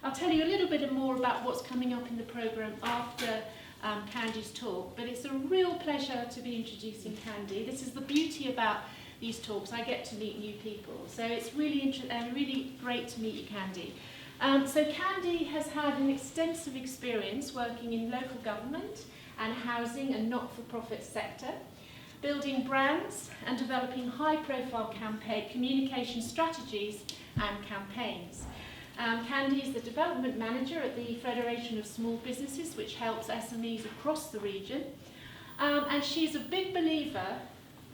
I'll tell you a little bit more about what's coming up in the programme after Candy's talk, but it's a real pleasure to be introducing Candy. This is the beauty about these talks. I get to meet new people, so it's really great to meet you, Candy. So Candy has had an extensive experience working in local government and housing and not-for-profit sector, building brands and developing high-profile communication strategies and campaigns. Candy is the development manager at the Federation of Small Businesses, which helps SMEs across the region. And she's a big believer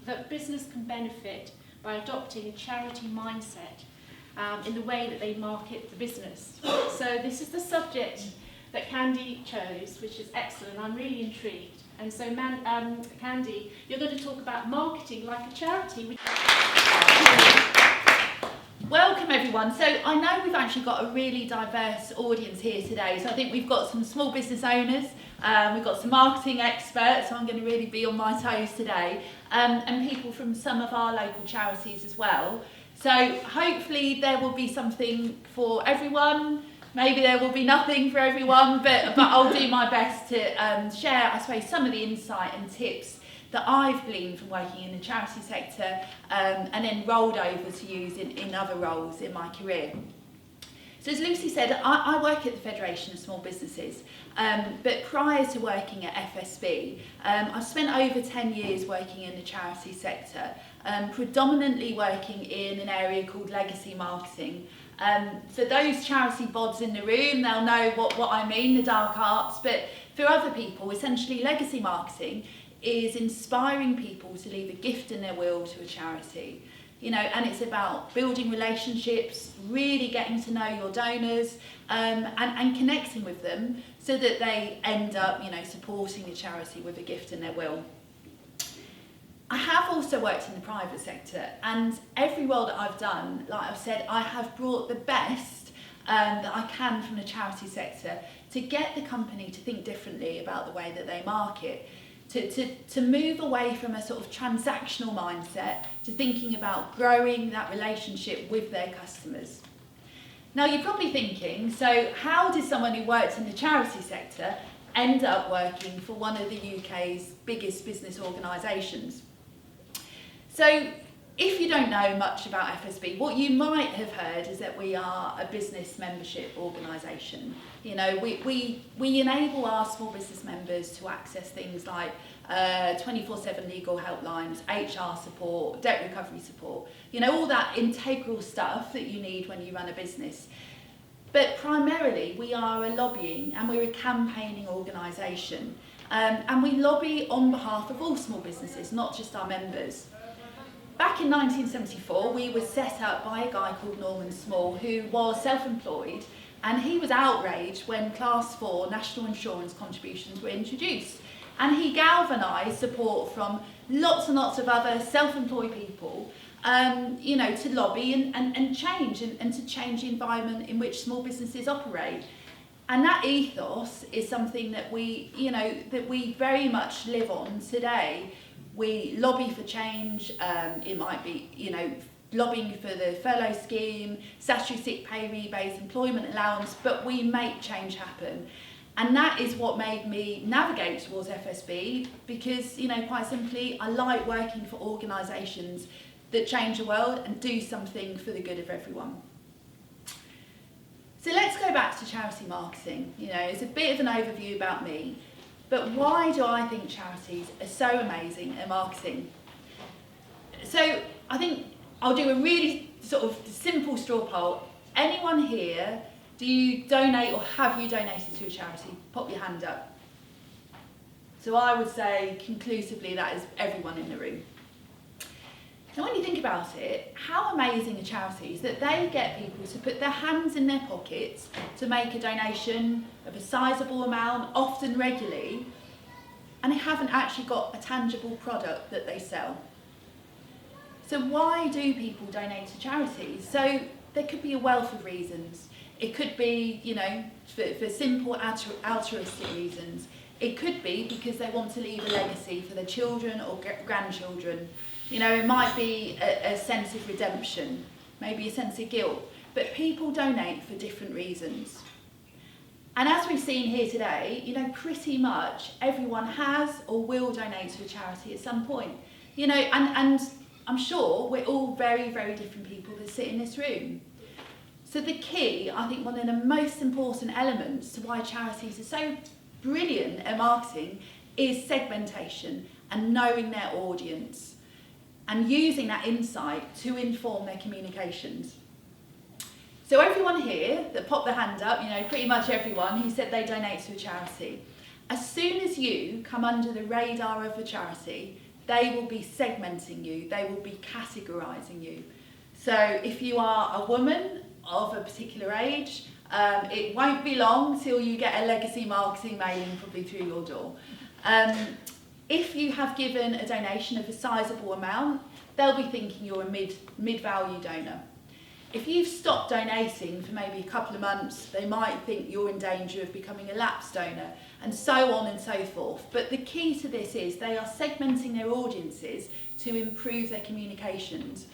that business can benefit by adopting a charity mindset in the way that they market the business. So this is the subject that Candy chose, which is excellent. I'm really intrigued. And so, Candy, you're going to talk about marketing like a charity. Welcome everyone. So I know we've actually got a really diverse audience here today. So I think we've got some small business owners, we've got some marketing experts, so I'm going to really be on my toes today, and people from some of our local charities as well. So hopefully there will be something for everyone. Maybe there will be nothing for everyone, but I'll do my best to share, I suppose, some of the insight and tips that I've gleaned from working in the charity sector and then rolled over to use in other roles in my career. So as Lucy said, I work at the Federation of Small Businesses, but prior to working at FSB, I've spent over 10 years working in the charity sector, predominantly working in an area called legacy marketing. For those charity bods in the room, they'll know what I mean, the dark arts, but for other people, essentially legacy marketing is inspiring people to leave a gift in their will to a charity. You know, and it's about building relationships, really getting to know your donors, and connecting with them so that they end up, you know, supporting a charity with a gift in their will. I have also worked in the private sector, and every role that I've done, like I've said, I have brought the best that I can from the charity sector to get the company to think differently about the way that they market. To move away from a sort of transactional mindset to thinking about growing that relationship with their customers. Now you're probably thinking, so how did someone who worked in the charity sector end up working for one of the UK's biggest business organisations? So if you don't know much about FSB, what you might have heard is that we are a business membership organisation. You know, we enable our small business members to access things like 24/7 legal helplines, HR support, debt recovery support, you know, all that integral stuff that you need when you run a business. But primarily we are a lobbying and we're a campaigning organisation, and we lobby on behalf of all small businesses, not just our members. Back in 1974, we were set up by a guy called Norman Small, who was self-employed, and he was outraged when Class 4 national insurance contributions were introduced. And he galvanised support from lots and lots of other self-employed people, you know, to lobby and change, and to change the environment in which small businesses operate. And that ethos is something that we, you know, that we very much live on today. We lobby for change. It might be, you know, lobbying for the furlough scheme, statutory sick pay rebates, employment allowance, but we make change happen. And that is what made me navigate towards FSB, because, you know, quite simply, I like working for organisations that change the world and do something for the good of everyone. So let's go back to charity marketing. You know, it's a bit of an overview about me. But why do I think charities are so amazing at marketing? So I think I'll do a really sort of simple straw poll. Anyone here, do you donate or have you donated to a charity? Pop your hand up. So I would say conclusively that is everyone in the room. Now when you think about it, how amazing are charities that they get people to put their hands in their pockets to make a donation of a sizable amount, often regularly, and they haven't actually got a tangible product that they sell. So why do people donate to charities? So there could be a wealth of reasons. It could be, you know, for simple altruistic reasons. It could be because they want to leave a legacy for their children or grandchildren. You know, it might be a sense of redemption, maybe a sense of guilt. But people donate for different reasons. And as we've seen here today, pretty much everyone has or will donate to a charity at some point. And I'm sure we're all very, very different people that sit in this room. So the key, I think one of the most important elements to why charities are so brilliant at marketing is segmentation and knowing their audience and using that insight to inform their communications. So everyone here that popped their hand up, pretty much everyone who said they donate to a charity, as soon as you come under the radar of a charity, they will be segmenting you, they will be categorising you. So if you are a woman of a particular age, it won't be long till you get a legacy marketing mailing probably through your door. If you have given a donation of a sizable amount, they'll be thinking you're a mid-value donor. If you've stopped donating for maybe a couple of months, they might think you're in danger of becoming a lapsed donor, and so on and so forth. But the key to this is they are segmenting their audiences to improve their communications.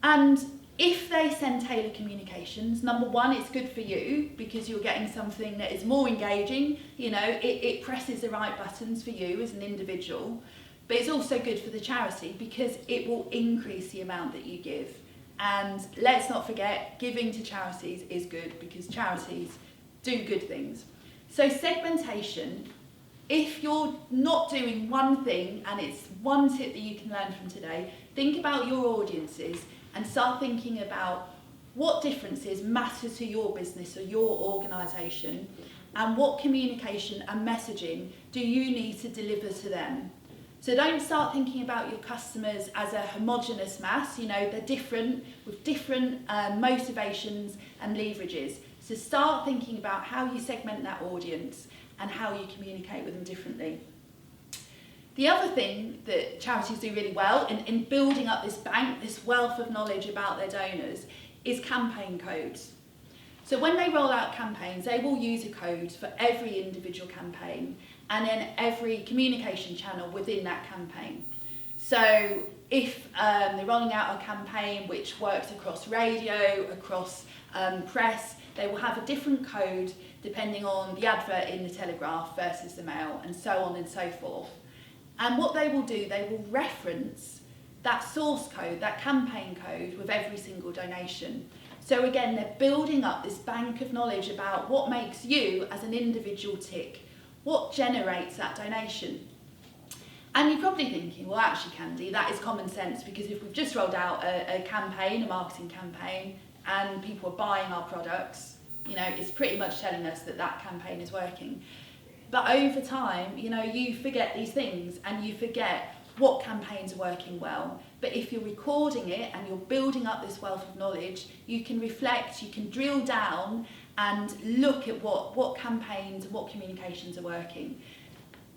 And if they send tailored communications, number one, it's good for you because you're getting something that is more engaging. It presses the right buttons for you as an individual. But it's also good for the charity because it will increase the amount that you give. And let's not forget, giving to charities is good because charities do good things. So segmentation, if you're not doing one thing, and it's one tip that you can learn from today, think about your audiences and start thinking about what differences matter to your business or your organisation, and what communication and messaging do you need to deliver to them. So don't start thinking about your customers as a homogenous mass. They're different with different motivations and leverages. So start thinking about how you segment that audience and how you communicate with them differently. The other thing that charities do really well in building up this bank, this wealth of knowledge about their donors, is campaign codes. So when they roll out campaigns, they will use a code for every individual campaign and then every communication channel within that campaign. So if they're rolling out a campaign which works across radio, across press, they will have a different code depending on the advert in the Telegraph versus the Mail, and so on and so forth. And what they will do, they will reference that source code, that campaign code, with every single donation. So again, they're building up this bank of knowledge about what makes you as an individual tick, what generates that donation. And you're probably thinking, well, actually, Candy, that is common sense, because if we've just rolled out a campaign, a marketing campaign, and people are buying our products, it's pretty much telling us that that campaign is working. But over time, you forget these things and you forget what campaigns are working well. But if you're recording it and you're building up this wealth of knowledge, you can reflect, you can drill down and look at what campaigns and what communications are working.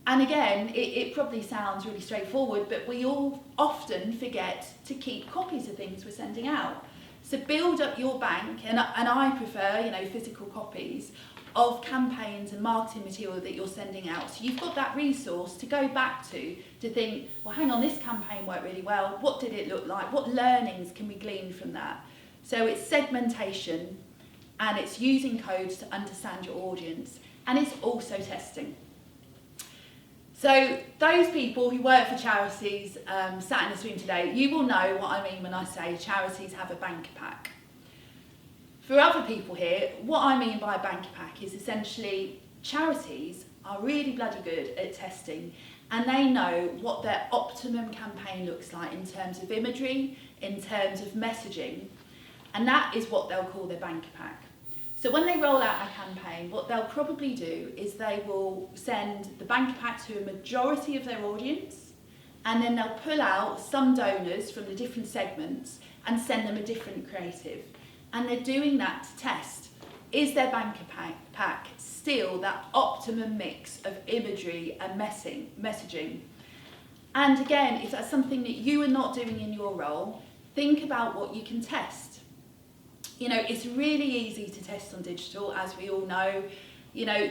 And again, it probably sounds really straightforward, but we all often forget to keep copies of things we're sending out. So build up your bank, and I prefer, physical copies of campaigns and marketing material that you're sending out. So you've got that resource to go back to think, well, hang on, this campaign worked really well. What did it look like? What learnings can we glean from that? So it's segmentation, and it's using codes to understand your audience, and it's also testing. So those people who work for charities sat in this room today, you will know what I mean when I say charities have a banker pack. For other people here, what I mean by a banker pack is essentially charities are really bloody good at testing, and they know what their optimum campaign looks like in terms of imagery, in terms of messaging, and that is what they'll call their banker pack. So when they roll out a campaign, what they'll probably do is they will send the banker pack to a majority of their audience, and then they'll pull out some donors from the different segments and send them a different creative. And they're doing that to test, is their banker pack still that optimum mix of imagery and messaging? And again, if that's something that you are not doing in your role, think about what you can test. It's really easy to test on digital, as we all know.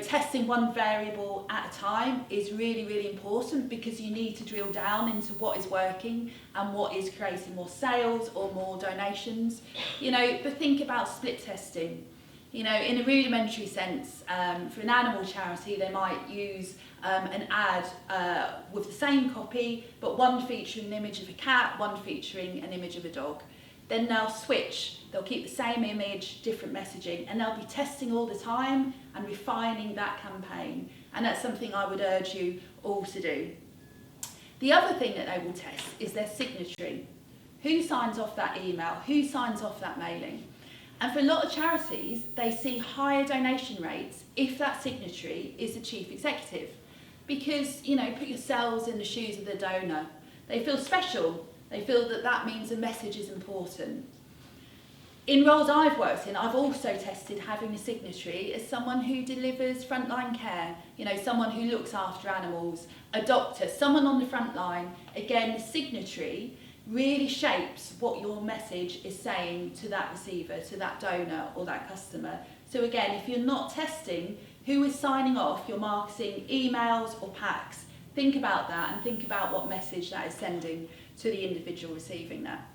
Testing one variable at a time is really, really important, because you need to drill down into what is working and what is creating more sales or more donations. But think about split testing. You know, in a rudimentary sense, for an animal charity, they might use an ad with the same copy, but one featuring an image of a cat, one featuring an image of a dog. Then they'll switch, they'll keep the same image, different messaging, and they'll be testing all the time and refining that campaign. And that's something I would urge you all to do. The other thing that they will test is their signatory. Who signs off that email? Who signs off that mailing? And for a lot of charities, they see higher donation rates if that signatory is the chief executive. Because, you know, put yourselves in the shoes of the donor. They feel special. They feel that that means the message is important. In roles I've worked in, I've also tested having a signatory as someone who delivers frontline care, you know, someone who looks after animals, a doctor, someone on the front line. Again, the signatory really shapes what your message is saying to that receiver, to that donor or that customer. So again, if you're not testing who is signing off your marketing emails or packs, think about that and think about what message that is sending to the individual receiving that.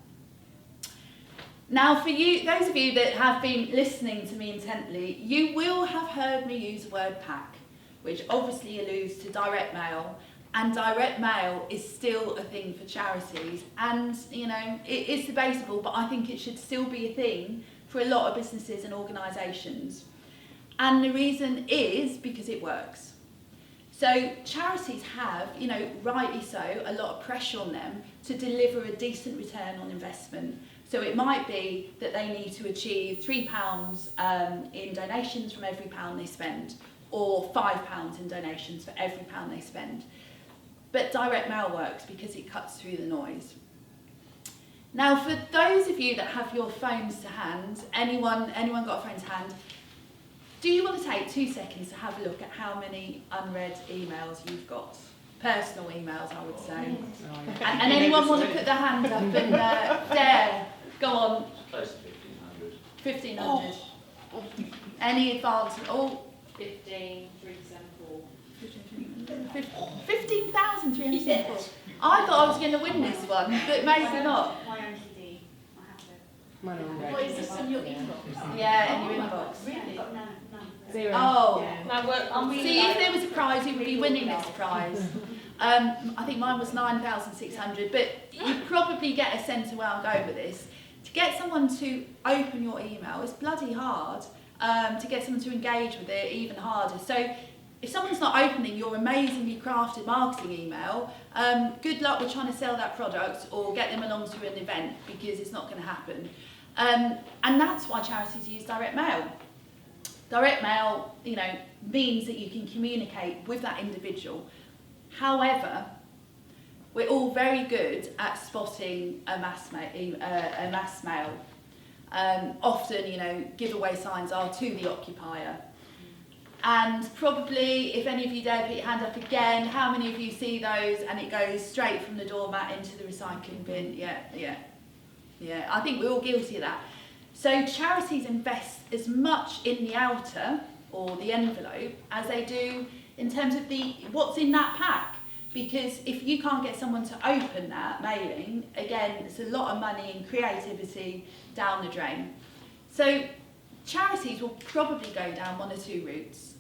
Now for you, those of you that have been listening to me intently, you will have heard me use the word pack, which obviously alludes to direct mail, and direct mail is still a thing for charities, and you know, it is debatable, but I think it should still be a thing for a lot of businesses and organisations. And the reason is because it works. So charities have, you know, rightly so, a lot of pressure on them to deliver a decent return on investment. So it might be that they need to achieve £3 in donations from every pound they spend, or £5 in donations for every pound they spend. But direct mail works because it cuts through the noise. Now, for those of you that have your phones to hand, anyone got a phone to hand, do you want to take 2 seconds to have a look at how many unread emails you've got? Personal emails, I would say. And anyone want to put their hand up and there? Go on. Close to 1,500. 1,500. Any advance? Oh, 15,374. 15,374. I thought I was going to win this one, but maybe not. My OCD. I have to. What is this in your inbox? Yeah, in your inbox. Really? I've got none. Zero. Oh. No, See, if there was a prize, you would be winning this prize. I think mine was 9,600, but you probably get a sense of where I'm going with this. To get someone to open your email is bloody hard. To get someone to engage with it, even harder. So if someone's not opening your amazingly crafted marketing email, good luck with trying to sell that product or get them along to an event, because it's not going to happen. And that's why charities use direct mail. Direct mail, you know, means that you can communicate with that individual. However, we're all very good at spotting a mass mail. Often, you know, giveaway signs are to the occupier. And probably, if any of you dare put your hand up again, how many of you see those and it goes straight from the doormat into the recycling bin? Yeah. I think we're all guilty of that. So charities invest as much in the outer, or the envelope, as they do in terms of what's in that pack. Because if you can't get someone to open that mailing, again, it's a lot of money and creativity down the drain. So charities will probably go down one or two routes.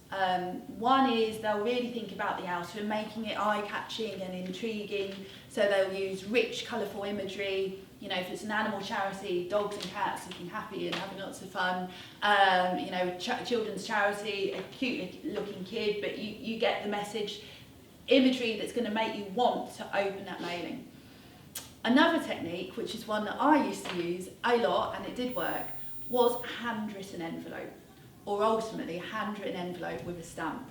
One is they'll really think about the outer and making it eye-catching and intriguing. So they'll use rich, colourful imagery. You know, if it's an animal charity, dogs and cats looking happy and having lots of fun. You know, children's charity, a cute-looking kid, but you get the message. Imagery that's going to make you want to open that mailing. Another technique, which is one that I used to use a lot, and it did work, was handwritten envelope, or ultimately a handwritten envelope with a stamp.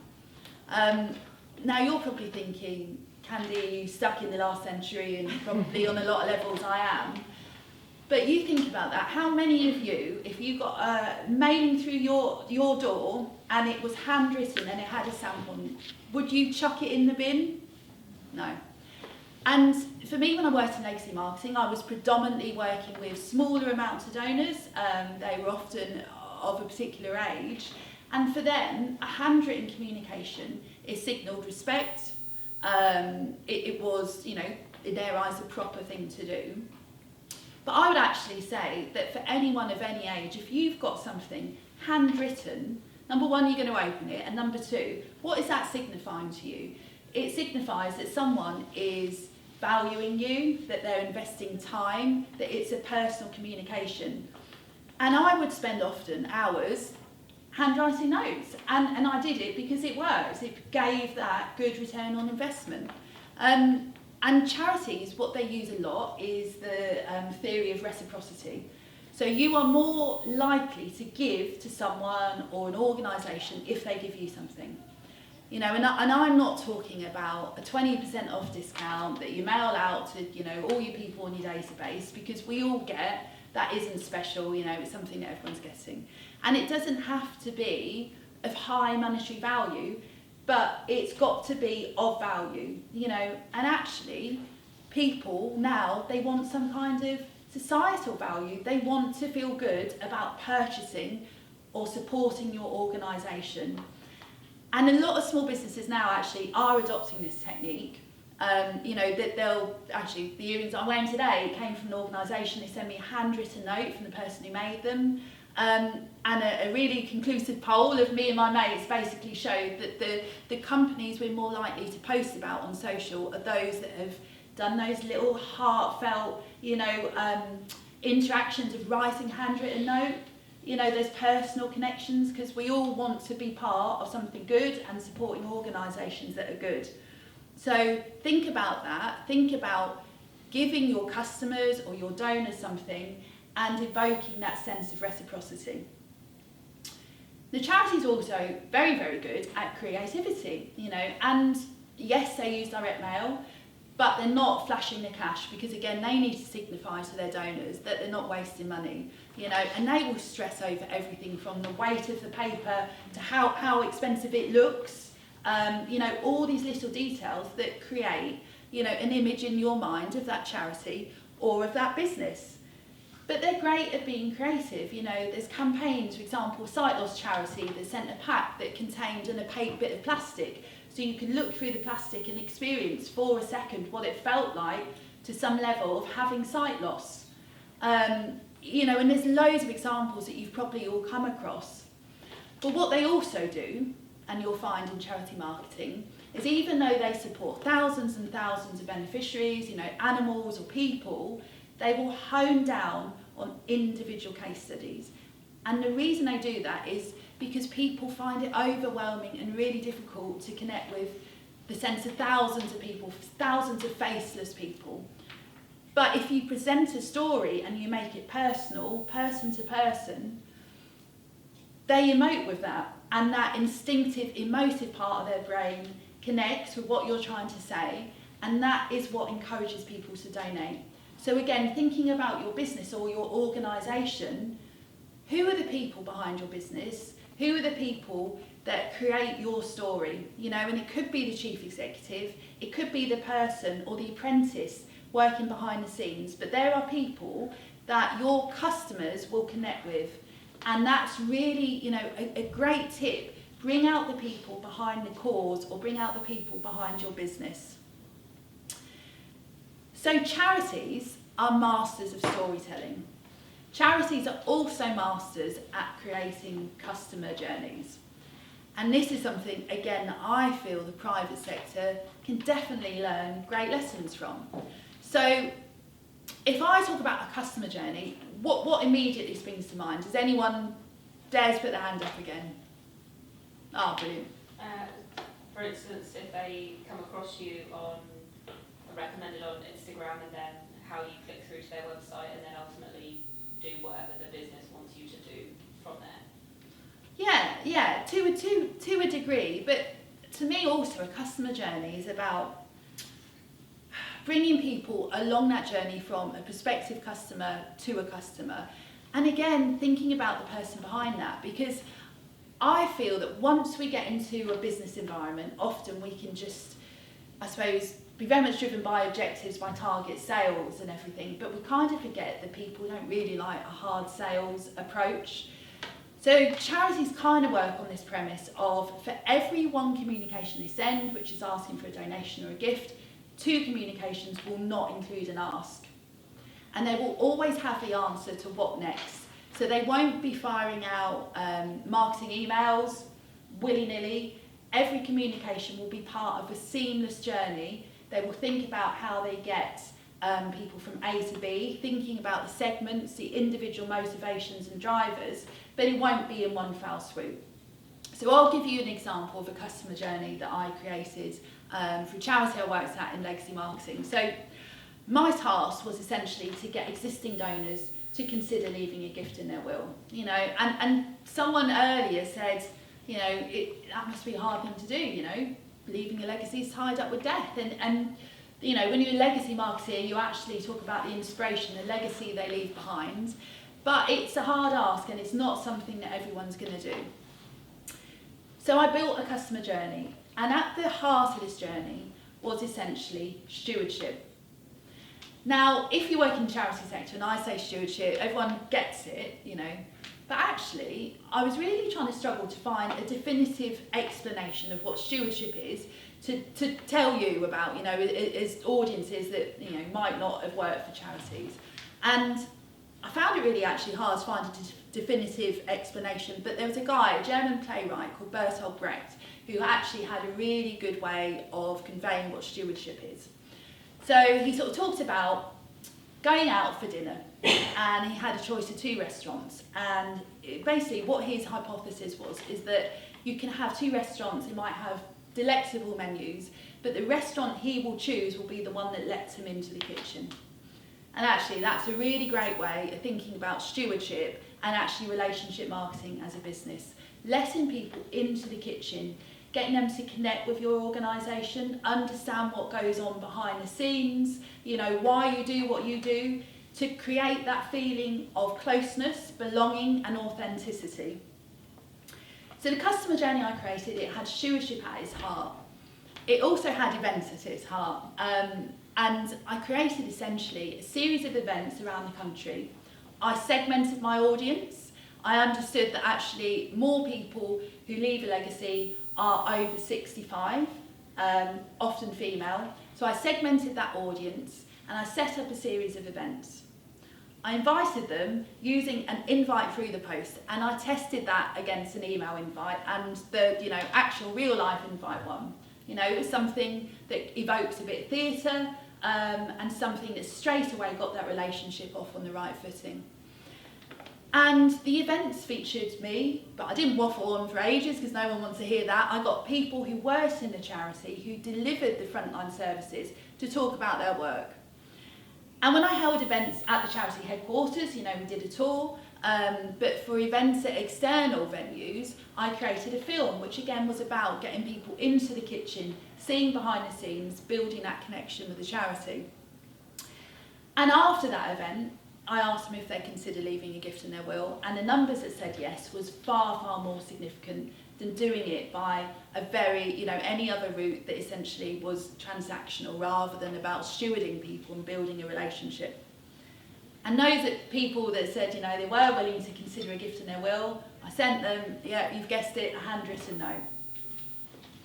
Now you're probably thinking, Candy, you stuck in the last century, and probably on a lot of levels I am. But you think about that. How many of you, if you got a mailing through your door and it was handwritten and it had a stamp on it, would you chuck it in the bin? No. And for me, when I worked in legacy marketing, I was predominantly working with smaller amounts of donors. They were often of a particular age. And for them, a handwritten communication is signalled respect. It was, you know, in their eyes, a proper thing to do. But I would actually say that for anyone of any age, if you've got something handwritten, number one, you're going to open it, and number two, what is that signifying to you? It signifies that someone is valuing you, that they're investing time, that it's a personal communication. And I would spend often hours handwriting notes, and I did it because it works. It gave that good return on investment. And charities, what they use a lot is the theory of reciprocity. So you are more likely to give to someone or an organisation if they give you something. You know, and I'm not talking about a 20% off discount that you mail out to, you know, all your people on your database, because we all get that isn't special, you know, it's something that everyone's getting. And it doesn't have to be of high monetary value, but it's got to be of value, you know. And actually, people now, they want some kind of societal value. They want to feel good about purchasing or supporting your organisation. And a lot of small businesses now actually are adopting this technique. You know, that they'll actually, the earrings I'm wearing today came from an organisation. They sent me a handwritten note from the person who made them. And a really conclusive poll of me and my mates basically showed that the companies we're more likely to post about on social are those that have done those little heartfelt, you know, interactions of writing a handwritten note. You know, there's personal connections, because we all want to be part of something good and supporting organisations that are good. So think about that. Think about giving your customers or your donors something and evoking that sense of reciprocity. The charities are also very, very good at creativity, you know, and yes, they use direct mail, but they're not flashing the cash, because again, they need to signify to their donors that they're not wasting money, you know, and they will stress over everything from the weight of the paper to how expensive it looks, you know, all these little details that create, you know, an image in your mind of that charity or of that business. But they're great at being creative, you know. There's campaigns, for example, Sight Loss Charity that sent a pack that contained an opaque bit of plastic, so you could look through the plastic and experience for a second what it felt like to some level of having sight loss. You know, and there's loads of examples that you've probably all come across. But what they also do, and you'll find in charity marketing, is even though they support thousands and thousands of beneficiaries, you know, animals or people, they will hone down on individual case studies. And the reason they do that is because people find it overwhelming and really difficult to connect with the sense of thousands of people, thousands of faceless people. But if you present a story and you make it personal, person to person, they emote with that, and that instinctive, emotive part of their brain connects with what you're trying to say, and that is what encourages people to donate. So again, thinking about your business or your organisation, who are the people behind your business? Who are the people that create your story? You know, and it could be the chief executive, it could be the person or the apprentice working behind the scenes, but there are people that your customers will connect with. And that's really, you know, a great tip. Bring out the people behind the cause, or bring out the people behind your business. So charities are masters of storytelling. Charities are also masters at creating customer journeys. And this is something, again, that I feel the private sector can definitely learn great lessons from. So if I talk about a customer journey, what immediately springs to mind? Does anyone dare to put their hand up again? Ah, brilliant. For instance, if they come across you on recommended on Instagram, and then how you click through to their website and then ultimately do whatever the business wants you to do from there. Yeah, to a degree, but to me also a customer journey is about bringing people along that journey from a prospective customer to a customer, and again thinking about the person behind that, because I feel that once we get into a business environment, often we can just, I suppose, be very much driven by objectives, by target sales and everything, but we kind of forget that people don't really like a hard sales approach. So charities kind of work on this premise of, for every one communication they send, which is asking for a donation or a gift, 2 communications will not include an ask. And they will always have the answer to what next. So they won't be firing out marketing emails willy-nilly. Every communication will be part of a seamless journey. They will think about how they get people from A to B, thinking about the segments, the individual motivations and drivers, but it won't be in one foul swoop. So I'll give you an example of a customer journey that I created for a charity I worked at in legacy marketing. So my task was essentially to get existing donors to consider leaving a gift in their will. You know, and someone earlier said, you know, that must be a hard thing to do, you know, leaving a legacy is tied up with death. And you know, when you're a legacy marketer, you actually talk about the inspiration, the legacy they leave behind. But it's a hard ask and it's not something that everyone's going to do. So I built a customer journey, and at the heart of this journey was essentially stewardship. Now, if you work in the charity sector and I say stewardship, everyone gets it, you know. But actually, I was really trying to struggle to find a definitive explanation of what stewardship is to tell you about, you know, as audiences that, you know, might not have worked for charities. And I found it really actually hard to find a definitive explanation, but there was a guy, a German playwright called Bertolt Brecht, who actually had a really good way of conveying what stewardship is. So he sort of talked about going out for dinner, and he had a choice of 2 restaurants, and basically what his hypothesis was is that you can have 2 restaurants who might have delectable menus, but the restaurant he will choose will be the one that lets him into the kitchen. And actually that's a really great way of thinking about stewardship and actually relationship marketing as a business. Letting people into the kitchen, getting them to connect with your organisation, understand what goes on behind the scenes, you know, why you do what you do, to create that feeling of closeness, belonging and authenticity. So the customer journey I created, it had stewardship at its heart. It also had events at its heart. And I created essentially a series of events around the country. I segmented my audience. I understood that actually more people who leave a legacy are over 65, often female. So I segmented that audience and I set up a series of events. I invited them using an invite through the post, and I tested that against an email invite and the, you know, actual real life invite one. You know, it was something that evokes a bit of theatre and something that straight away got that relationship off on the right footing. And the events featured me, but I didn't waffle on for ages because no one wants to hear that. I got people who worked in the charity, who delivered the frontline services, to talk about their work. And when I held events at the charity headquarters, you know, we did a tour, but for events at external venues, I created a film, which again was about getting people into the kitchen, seeing behind the scenes, building that connection with the charity. And after that event, I asked them if they consider leaving a gift in their will, and the numbers that said yes was far, far more significant than doing it by a very, you know, any other route that essentially was transactional rather than about stewarding people and building a relationship. And those that people that said, you know, they were willing to consider a gift in their will, I sent them, yeah, you've guessed it, a handwritten note.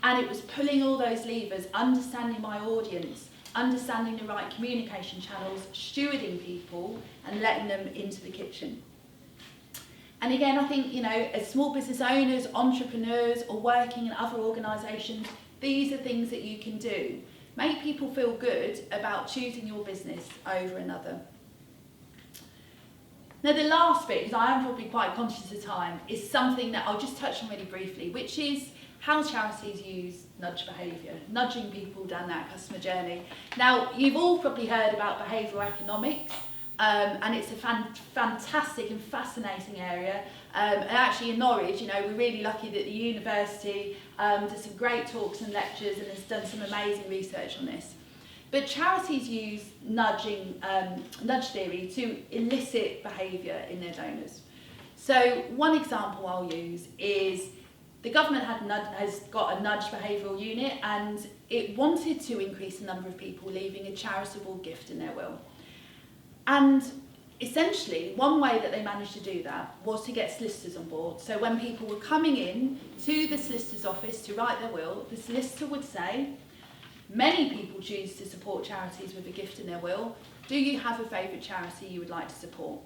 And it was pulling all those levers, understanding my audience, understanding the right communication channels, stewarding people and letting them into the kitchen. And again, I think, you know, as small business owners, entrepreneurs or working in other organisations, these are things that you can do. Make people feel good about choosing your business over another. Now the last bit, because I am probably quite conscious of time, is something that I'll just touch on really briefly, which is how charities use nudge behaviour, nudging people down that customer journey. Now, you've all probably heard about behavioural economics, and it's a fantastic and fascinating area. And actually in Norwich, you know, we're really lucky that the university does some great talks and lectures and has done some amazing research on this. But charities use nudge theory to elicit behaviour in their donors. So one example I'll use is the government has got a nudge behavioural unit, and it wanted to increase the number of people leaving a charitable gift in their will. And essentially, one way that they managed to do that was to get solicitors on board. So when people were coming in to the solicitor's office to write their will, the solicitor would say, many people choose to support charities with a gift in their will. Do you have a favourite charity you would like to support?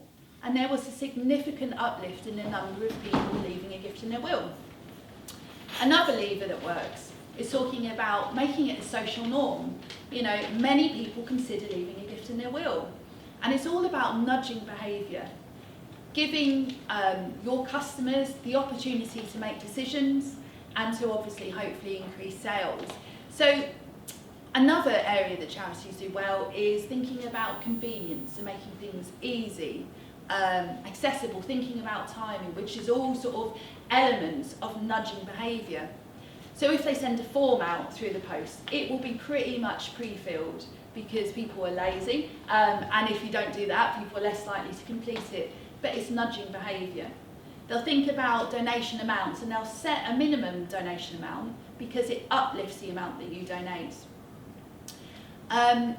and there was a significant uplift in the number of people leaving a gift in their will. Another lever that works is talking about making it a social norm. You know, many people consider leaving a gift in their will, and it's all about nudging behaviour, giving your customers the opportunity to make decisions and to obviously hopefully increase sales. So another area that charities do well is thinking about convenience and making things easy, accessible, thinking about timing, which is all sort of elements of nudging behaviour. So if they send a form out through the post, it will be pretty much pre-filled because people are lazy, and if you don't do that, people are less likely to complete it, but it's nudging behaviour. They'll think about donation amounts and they'll set a minimum donation amount because it uplifts the amount that you donate.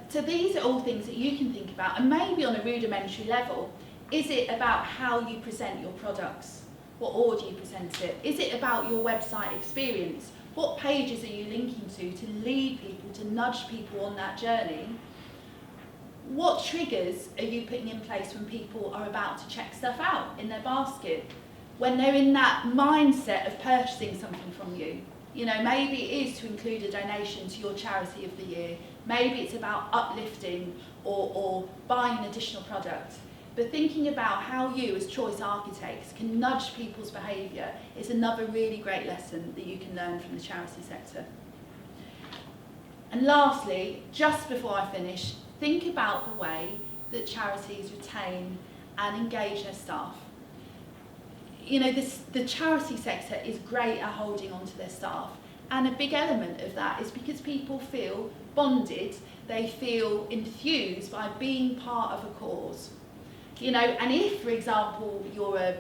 So these are all things that you can think about, and maybe on a rudimentary level, is it about how you present your products? What order you present it? Is it about your website experience? What pages are you linking to lead people, to nudge people on that journey? What triggers are you putting in place when people are about to check stuff out in their basket? When they're in that mindset of purchasing something from you? You know, maybe it is to include a donation to your charity of the year. Maybe it's about uplifting or buying an additional product. But thinking about how you as choice architects can nudge people's behaviour is another really great lesson that you can learn from the charity sector. And lastly, just before I finish, think about the way that charities retain and engage their staff. You know, the charity sector is great at holding on to their staff, and a big element of that is because people feel bonded, they feel enthused by being part of a cause. You know, and if, for example, you're a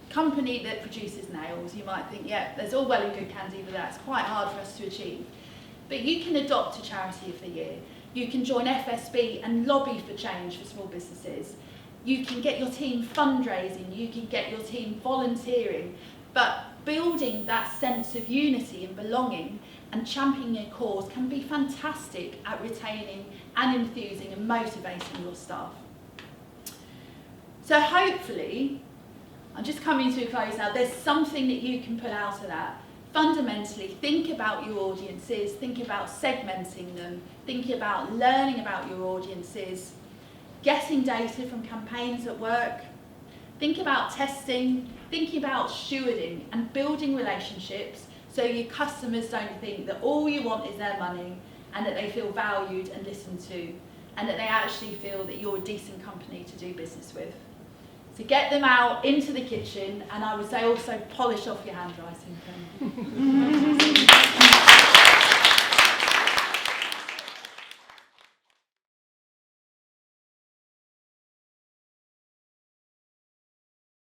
company that produces nails, you might think, yeah, there's all well and good, Candy, but that's quite hard for us to achieve. But you can adopt a charity of the year. You can join FSB and lobby for change for small businesses. You can get your team fundraising, you can get your team volunteering, but building that sense of unity and belonging and championing a cause can be fantastic at retaining and enthusing and motivating your staff. So hopefully, I'm just coming to a close now, there's something that you can pull out of that. Fundamentally, think about your audiences, think about segmenting them, think about learning about your audiences, getting data from campaigns at work, think about testing, thinking about stewarding and building relationships so your customers don't think that all you want is their money, and that they feel valued and listened to, and that they actually feel that you're a decent company to do business with. So get them out into the kitchen, and I would say also polish off your handwriting pen.